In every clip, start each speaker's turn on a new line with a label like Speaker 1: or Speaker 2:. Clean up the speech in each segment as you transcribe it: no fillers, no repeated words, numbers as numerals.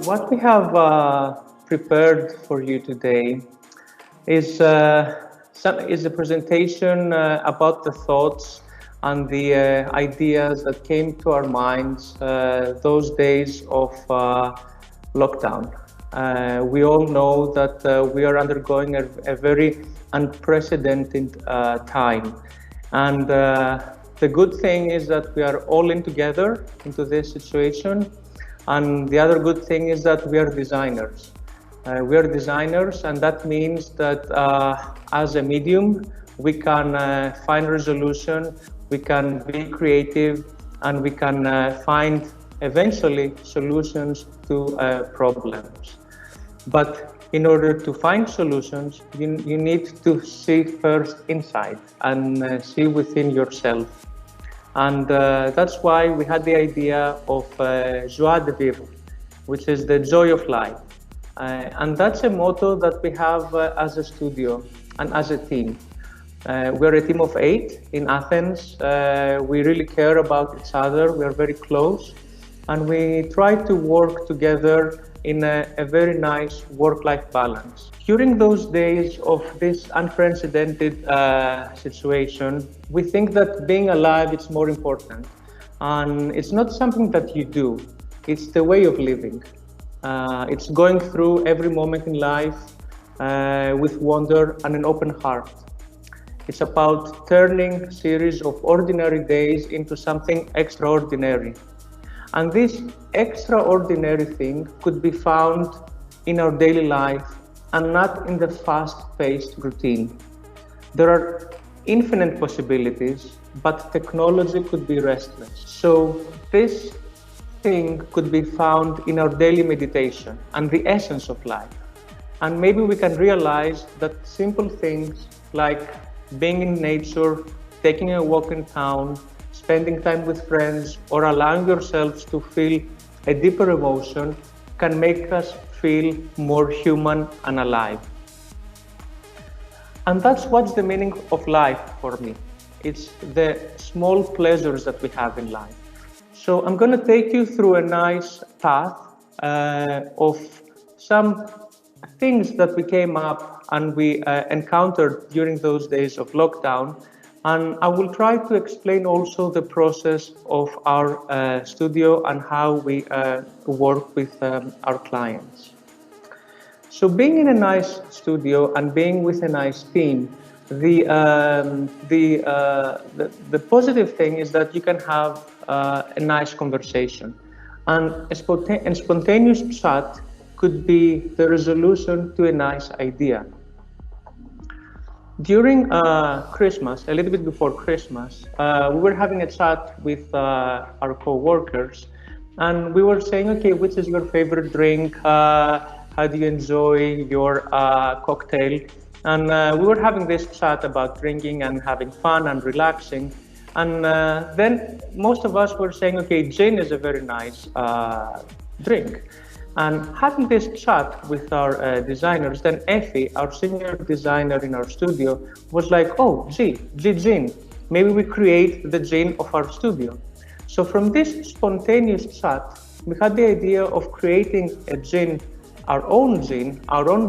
Speaker 1: What we have prepared for you today is a presentation about the thoughts and the ideas that came to our minds those days of lockdown. We all know that we are undergoing a very unprecedented time, and the good thing is that we are all in together into this situation. And the other good thing is that we are designers. We are designers, and that means that as a medium, we can find resolution, we can be creative, and we can find eventually solutions to problems. But in order to find solutions, you need to see first inside and see within yourself. And that's why we had the idea of Joie de vivre, which is the joy of life. And that's a motto that we have as a studio and as a team. We're a team of 8 in Athens. We really care about each other. We are very close. And we try to work together in a very nice work-life balance. During those days of this unprecedented situation, we think that being alive is more important. And it's not something that you do, it's the way of living. It's going through every moment in life with wonder and an open heart. It's about turning a series of ordinary days into something extraordinary. And this extraordinary thing could be found in our daily life and not in the fast-paced routine. There are infinite possibilities, but technology could be restless. So this thing could be found in our daily meditation and the essence of life. And maybe we can realize that simple things like being in nature, taking a walk in town, spending time with friends, or allowing yourselves to feel a deeper emotion can make us feel more human and alive. And that's what's the meaning of life for me. It's the small pleasures that we have in life. So I'm going to take you through a nice path of some things that we came up and we encountered during those days of lockdown. And I will try to explain also the process of our studio and how we work with our clients. So being in a nice studio and being with a nice team, the positive thing is that you can have a nice conversation. And a spontaneous chat could be the resolution to a nice idea. During Christmas, a little bit before Christmas, we were having a chat with our co-workers, and we were saying, okay, which is your favorite drink? How do you enjoy your cocktail? And we were having this chat about drinking and having fun and relaxing. And then most of us were saying, okay, gin is a very nice drink. And having this chat with our designers, then Effie, our senior designer in our studio, was like, oh, gin. Maybe we create the gin of our studio. So from this spontaneous chat, we had the idea of creating a gin, our own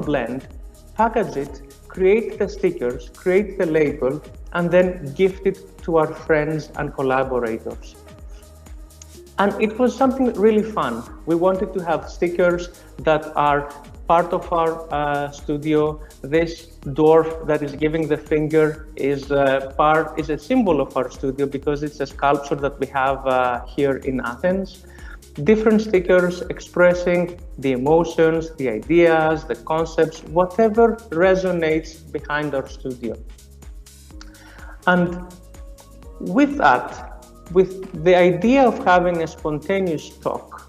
Speaker 1: blend, package it, create the stickers, create the label, and then gift it to our friends and collaborators. And it was something really fun. We wanted to have stickers that are part of our studio. This dwarf that is giving the finger is a symbol of our studio because it's a sculpture that we have here in Athens. Different stickers expressing the emotions, the ideas, the concepts, whatever resonates behind our studio. And with that, with the idea of having a spontaneous talk,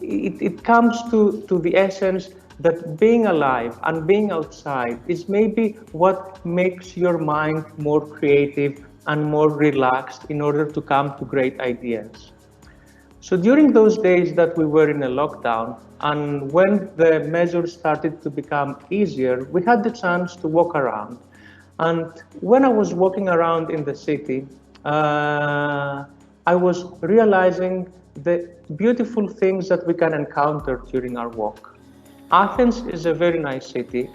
Speaker 1: it comes to the essence that being alive and being outside is maybe what makes your mind more creative and more relaxed in order to come to great ideas. So during those days that we were in a lockdown, and when the measures started to become easier, we had the chance to walk around. And when I was walking around in the city, I I was realizing the beautiful things that we can encounter during our walk. Athens is a very nice city,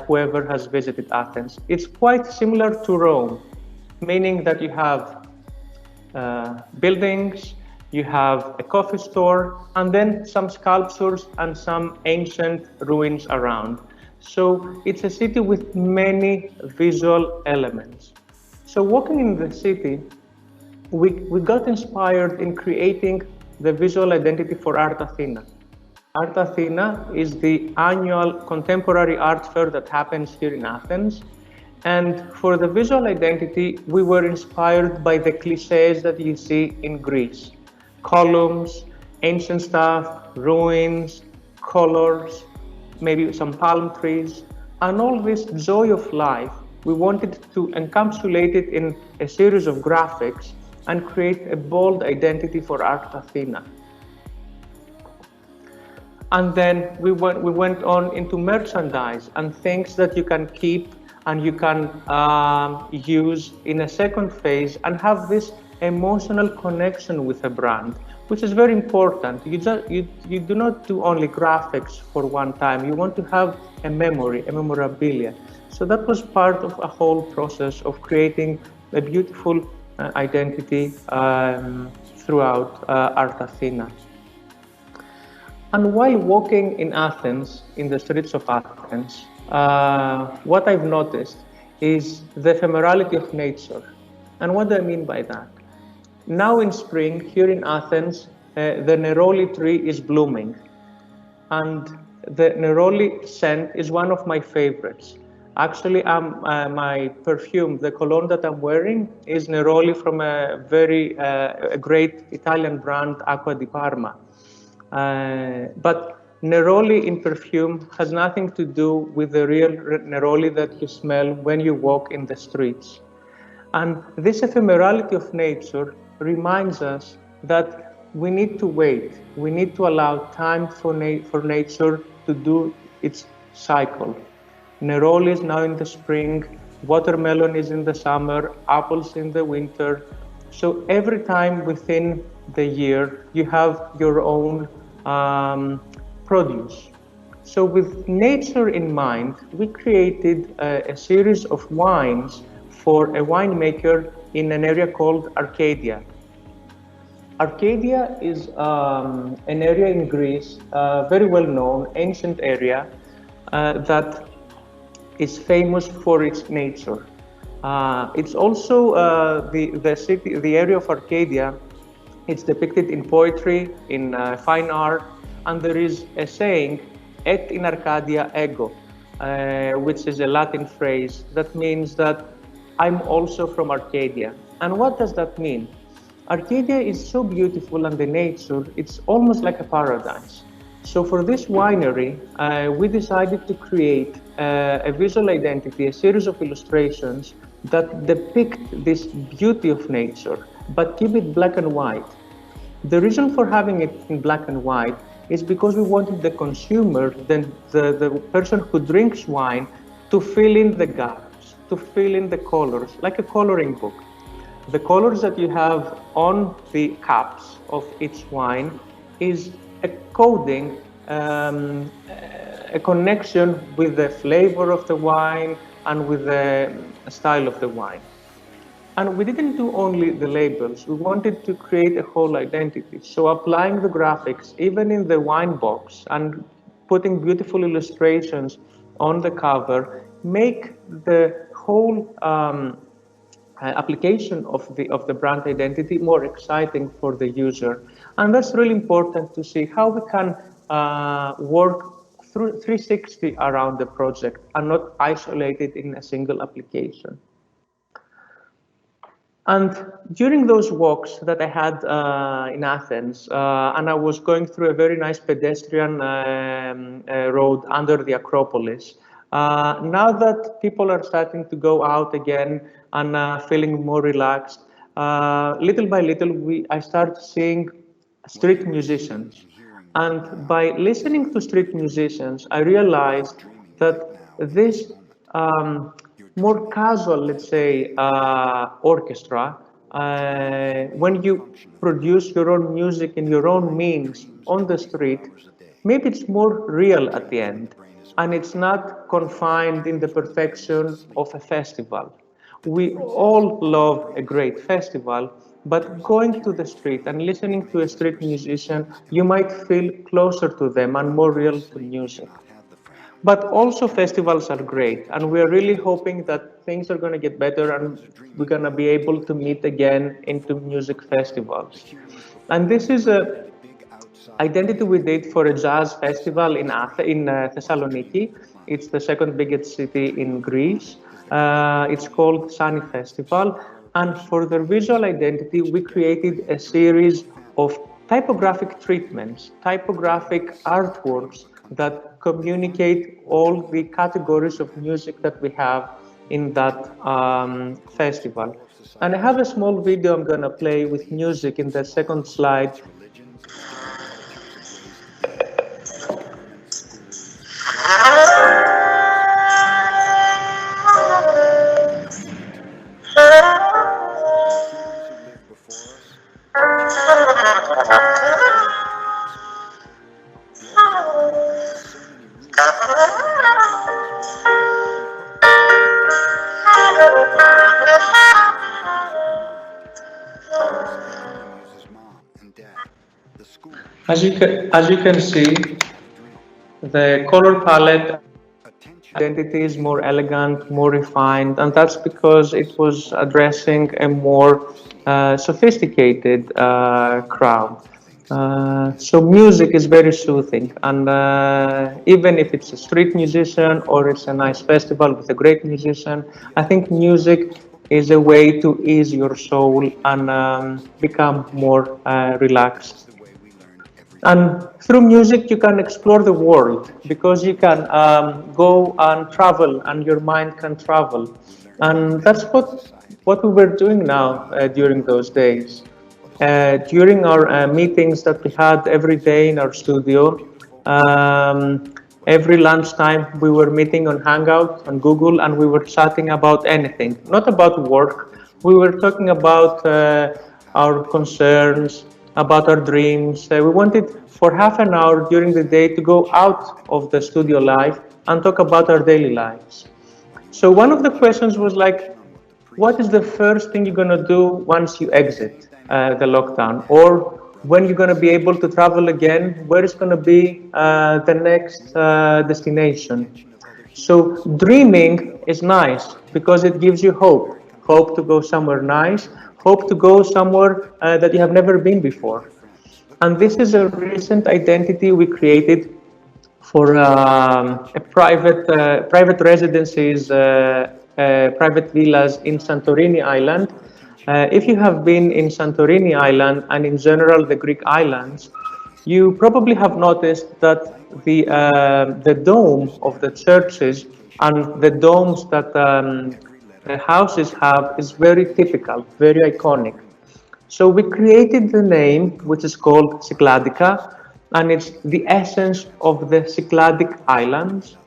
Speaker 1: whoever has visited Athens. It's quite similar to Rome, meaning that you have buildings, you have a coffee store, and then some sculptures and some ancient ruins around. So it's a city with many visual elements. So walking in the city, we got inspired in creating the visual identity for Art Athena. Art Athena is the annual contemporary art fair that happens here in Athens. And for the visual identity, we were inspired by the cliches that you see in Greece. Columns, ancient stuff, ruins, colors, maybe some palm trees, and all this joy of life. We wanted to encapsulate it in a series of graphics and create a bold identity for Art Athena. And then we went on into merchandise and things that you can keep and you can use in a second phase and have this emotional connection with a brand, which is very important. You do not do only graphics for one time. You want to have a memory, a memorabilia. So that was part of a whole process of creating a beautiful identity throughout Art Athena. And while walking in Athens, in the streets of Athens, what I've noticed is the ephemerality of nature. And what do I mean by that? Now in spring, here in Athens, the neroli tree is blooming. And the neroli scent is one of my favorites. Actually, my perfume, the cologne that I'm wearing, is neroli from a very a great Italian brand, Acqua di Parma. But neroli in perfume has nothing to do with the real neroli that you smell when you walk in the streets. And this ephemerality of nature reminds us that we need to wait. We need to allow time for nature to do its cycle. Neroli is now in the spring, watermelon is in the summer, apples in the winter. So every time within the year, you have your own produce. So with nature in mind, we created a series of wines for a winemaker in an area called Arcadia. Arcadia is an area in Greece, very well known, ancient area that is famous for its nature. It's also the area of Arcadia. It's depicted in poetry, in fine art, and there is a saying, et in Arcadia ego, which is a Latin phrase that means that I'm also from Arcadia. And what does that mean? Arcadia is so beautiful, and the nature, it's almost like a paradise. So for this winery, we decided to create a visual identity, a series of illustrations that depict this beauty of nature, but keep it black and white. The reason for having it in black and white is because we wanted the consumer, the person who drinks wine, to fill in the gaps, to fill in the colors, like a coloring book. The colors that you have on the caps of each wine is a coding, a connection with the flavor of the wine and with the style of the wine. And we didn't do only the labels, we wanted to create a whole identity. So applying the graphics, even in the wine box, and putting beautiful illustrations on the cover, make the whole application of the brand identity more exciting for the user. And that's really important to see how we can work through 360 around the project and not isolate it in a single application. And during those walks that I had in Athens, and I was going through a very nice pedestrian road under the Acropolis, now that people are starting to go out again and feeling more relaxed, little by little, I start seeing street musicians. And by listening to street musicians, I realized that this more casual, let's say, orchestra when you produce your own music in your own means on the street, maybe it's more real at the end, and it's not confined in the perfection of a festival. We all love a great festival, but going to the street and listening to a street musician, you might feel closer to them and more real to music. But also festivals are great, and we are really hoping that things are going to get better and we're going to be able to meet again into music festivals. And this is a identity we did for a jazz festival in Thessaloniki. It's the second biggest city in Greece. It's called Sunny Festival. And for their visual identity, we created a series of typographic treatments, typographic artworks that communicate all the categories of music that we have in that festival. And I have a small video I'm going to play with music in the second slide. As you can see, the color palette identity is more elegant, more refined, and that's because it was addressing a more sophisticated crowd. So music is very soothing, and even if it's a street musician or it's a nice festival with a great musician, I think music is a way to ease your soul and become more relaxed. And through music, you can explore the world because you can go and travel, and your mind can travel. And that's what we were doing now during those days. During our meetings that we had every day in our studio, every lunchtime we were meeting on Hangout, on Google, and we were chatting about anything, not about work. We were talking about our concerns, about our dreams. We wanted for half an hour during the day to go out of the studio life and talk about our daily lives. So one of the questions was like, what is the first thing you're going to do once you exit the lockdown? Or when you're going to be able to travel again, where is going to be the next destination? So dreaming is nice because it gives you hope. Hope to go somewhere nice, hope to go somewhere that you have never been before. And this is a recent identity we created for a private residencies, private villas in Santorini Island. If you have been in Santorini Island and in general the Greek islands, you probably have noticed that the dome of the churches and the domes that the houses have is very typical, very iconic. So we created the name, which is called Cycladica, and it's the essence of the Cycladic Islands.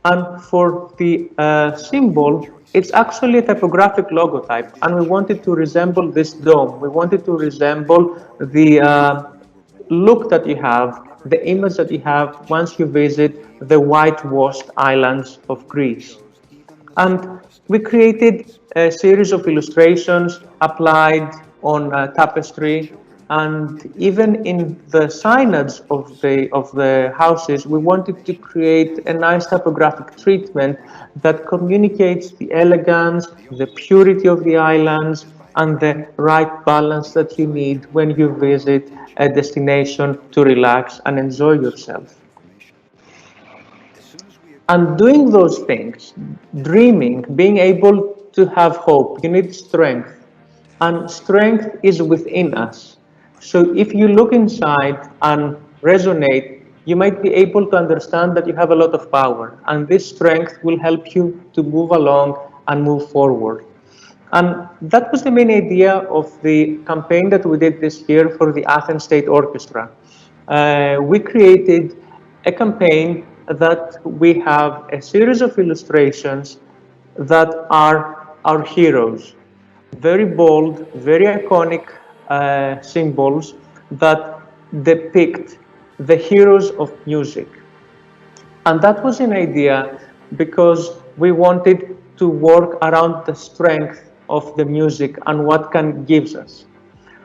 Speaker 1: And for the symbol, it's actually a typographic logotype, and we wanted to resemble this dome. We wanted to resemble the look that you have, the image that you have once you visit the whitewashed islands of Greece. And we created a series of illustrations applied on tapestry, and even in the signage of the houses, we wanted to create a nice typographic treatment that communicates the elegance, the purity of the islands, and the right balance that you need when you visit a destination to relax and enjoy yourself. And doing those things, dreaming, being able to have hope, you need strength. And strength is within us. So if you look inside and resonate, you might be able to understand that you have a lot of power. And this strength will help you to move along and move forward. And that was the main idea of the campaign that we did this year for the Athens State Orchestra. We created a campaign that we have a series of illustrations that are our heroes. very bold, very iconic symbols that depict the heroes of music. And that was an idea because we wanted to work around the strength of the music and what can gives us.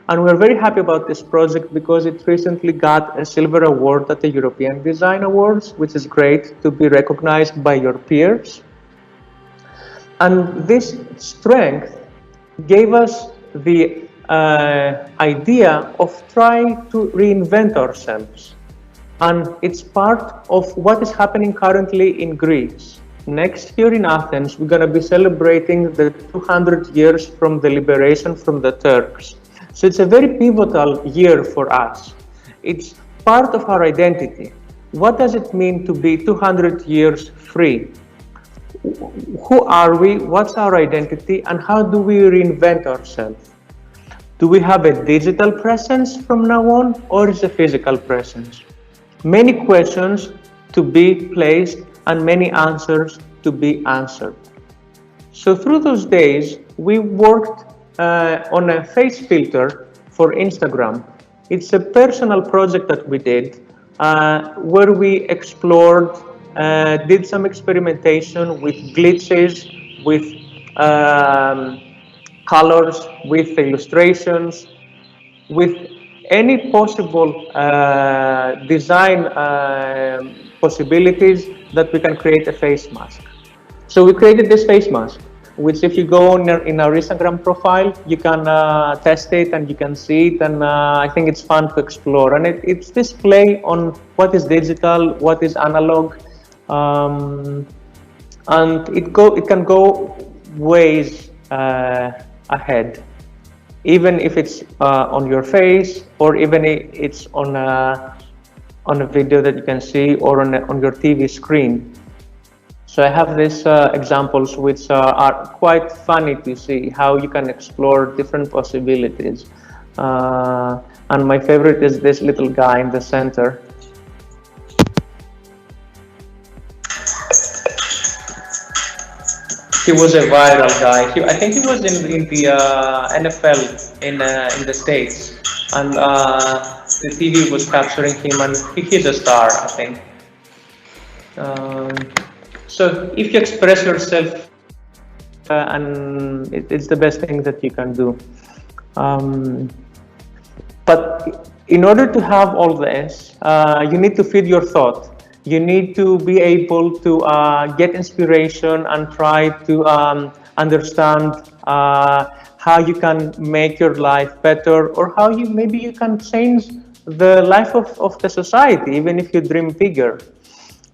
Speaker 1: And we're very happy about this project because it recently got a silver award at the European Design Awards, which is great to be recognized by your peers. And this strength gave us the idea of trying to reinvent ourselves. And it's part of what is happening currently in Greece. Next year in Athens, we're going to be celebrating the 200 years from the liberation from the Turks. So it's a very pivotal year for us. It's part of our identity. What does it mean to be 200 years free? Who are we? What's our identity? And how do we reinvent ourselves? Do we have a digital presence from now on, or is it a physical presence? Many questions to be placed and many answers to be answered. So through those days, we worked on a face filter for Instagram. It's a personal project that we did where we explored, did some experimentation with glitches, with colors, with illustrations, with any possible design possibilities that we can create a face mask. So we created this face mask, which if you go in our Instagram profile, you can test it and you can see it, and I think it's fun to explore. And it's this play on what is digital, what is analog, and it can go ways ahead, even if it's on your face, or even if it's on a video that you can see, or on your TV screen. So I have these examples which are quite funny to see how you can explore different possibilities. And my favorite is this little guy in the center. He was a viral guy. I think he was in the NFL in the States, and the TV was capturing him, and he's a star, I think. So if you express yourself, and it's the best thing that you can do. But in order to have all this, you need to feed your thought. You need to be able to get inspiration and try to understand how you can make your life better, or how maybe you can change the life of the society, even if you dream bigger.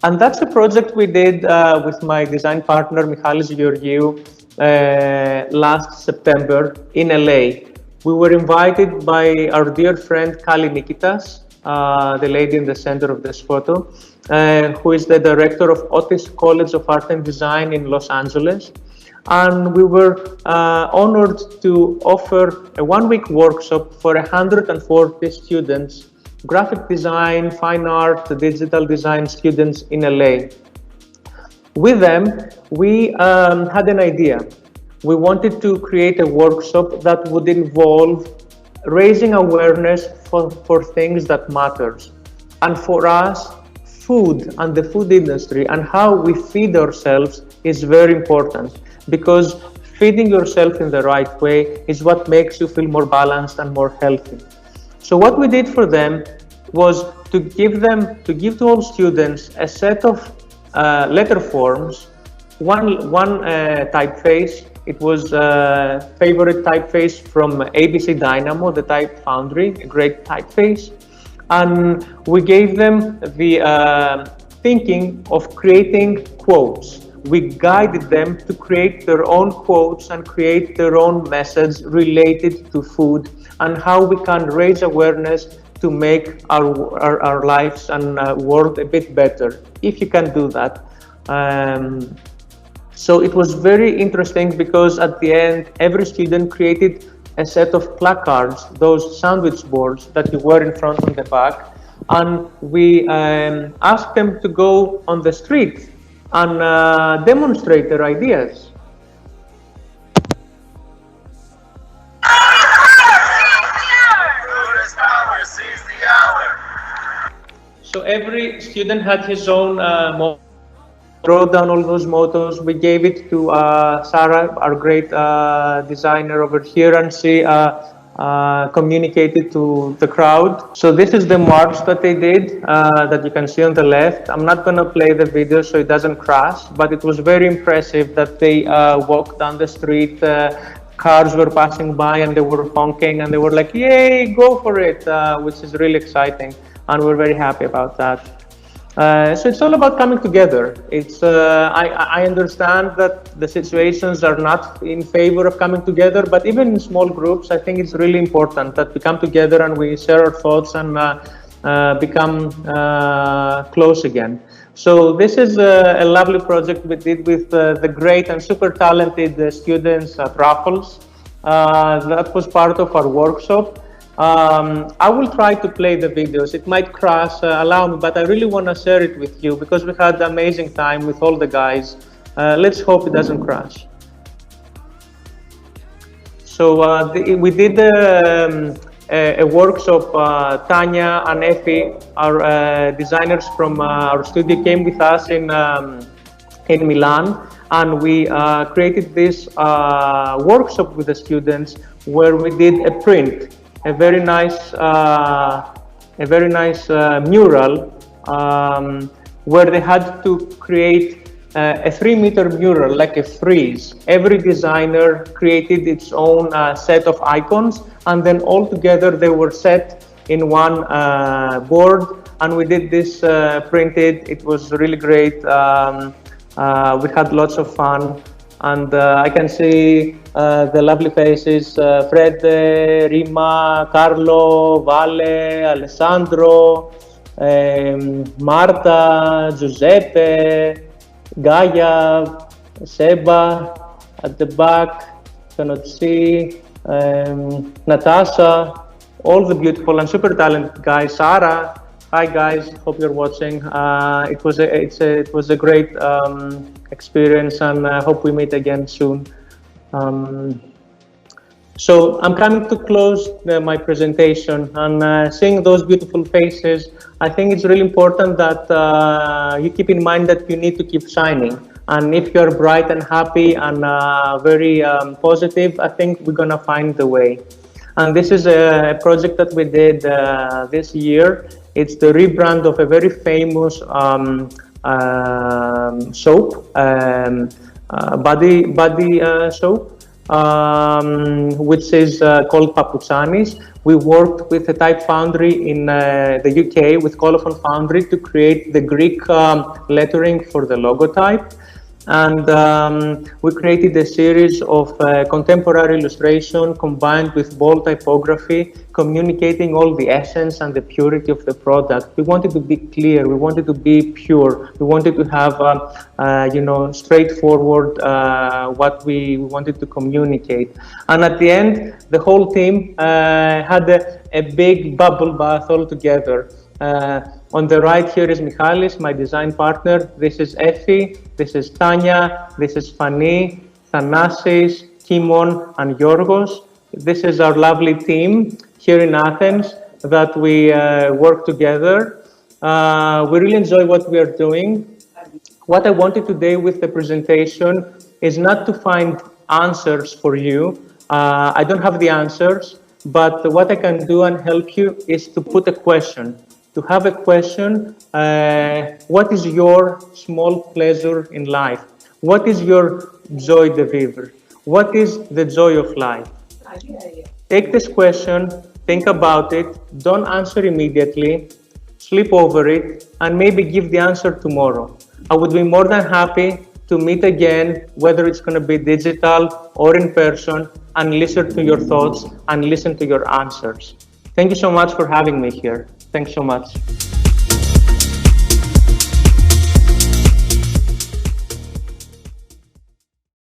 Speaker 1: And that's a project we did with my design partner, Michalis Georgiou, last September in LA. We were invited by our dear friend Kali Nikitas, the lady in the center of this photo, who is the director of Otis College of Art and Design in Los Angeles. And we were honored to offer a one-week workshop for 140 students, graphic design, fine art, digital design students in LA. With them, we had an idea. We wanted to create a workshop that would involve raising awareness for things that matters. And for us, food and the food industry and how we feed ourselves is very important, because feeding yourself in the right way is what makes you feel more balanced and more healthy. So what we did for them was to give to all students a set of letter forms, one typeface. It was a favorite typeface from ABC Dynamo, the Type Foundry, a great typeface. And we gave them the thinking of creating quotes. We guided them to create their own quotes and create their own message related to food and how we can raise awareness to make our lives and world a bit better, if you can do that. So it was very interesting because at the end, every student created a set of placards, those sandwich boards that you wear in front and the back, and we asked them to go on the street and demonstrate their ideas. So every student had his own motto, wrote down all those mottos. We gave it to Sarah, our great designer over here, and she communicated to the crowd. So this is the march that they did, that you can see on the left. I'm not going to play the video so it doesn't crash, but it was very impressive that they walked down the street. Cars were passing by and they were honking and they were like, yay, go for it, which is really exciting. And we're very happy about that. So it's all about coming together. It's I understand that the situations are not in favor of coming together, but even in small groups, I think it's really important that we come together and we share our thoughts and become close again. So this is a lovely project we did with the great and super talented students at Raffles. That was part of our workshop. I will try to play the videos. It might crash, allow me, but I really want to share it with you because we had an amazing time with all the guys. Let's hope it doesn't crash. So we did a workshop. Tanya and Effie, our designers from our studio, came with us in Milan, and we created this workshop with the students where we did a print. A very nice mural where they had to create a 3-meter mural, like a frieze. Every designer created its own set of icons, and then all together they were set in one board. And we did this printed. It was really great. We had lots of fun. And I can see the lovely faces, Fred, Rima, Carlo, Vale, Alessandro, Marta, Giuseppe, Gaia, Seba at the back, cannot see, Natasha, all the beautiful and super talented guys, Sarah. Hi guys, hope you're watching. It was a great experience, and I hope we meet again soon. So I'm coming to close my presentation, and seeing those beautiful faces, I think it's really important that you keep in mind that you need to keep shining. And if you're bright and happy and very positive, I think we're gonna find the way. And this is a project that we did this year. It's the rebrand of a very famous soap, body soap, which is called Papoutsanis. We worked with a type foundry in the UK, with Colophon Foundry, to create the Greek lettering for the logotype. And we created a series of contemporary illustration combined with bold typography, communicating all the essence and the purity of the product. We wanted to be clear, we wanted to be pure, we wanted to have straightforward what we wanted to communicate. And at the end, the whole team had a big bubble bath all together. On the right here is Michalis, my design partner. This is Effie, this is Tanya, this is Fani, Thanasis, Kimon, and Yorgos. This is our lovely team here in Athens that we work together. We really enjoy what we are doing. What I wanted today with the presentation is not to find answers for you. I don't have the answers, but what I can do and help you is to put a question. To have a question, what is your small pleasure in life? What is your joie de vivre? What is the joy of life? Take this question, think about it, don't answer immediately, sleep over it, and maybe give the answer tomorrow. I would be more than happy to meet again, whether it's going to be digital or in person, and listen to your thoughts and listen to your answers. Thank you so much for having me here. Thanks so much.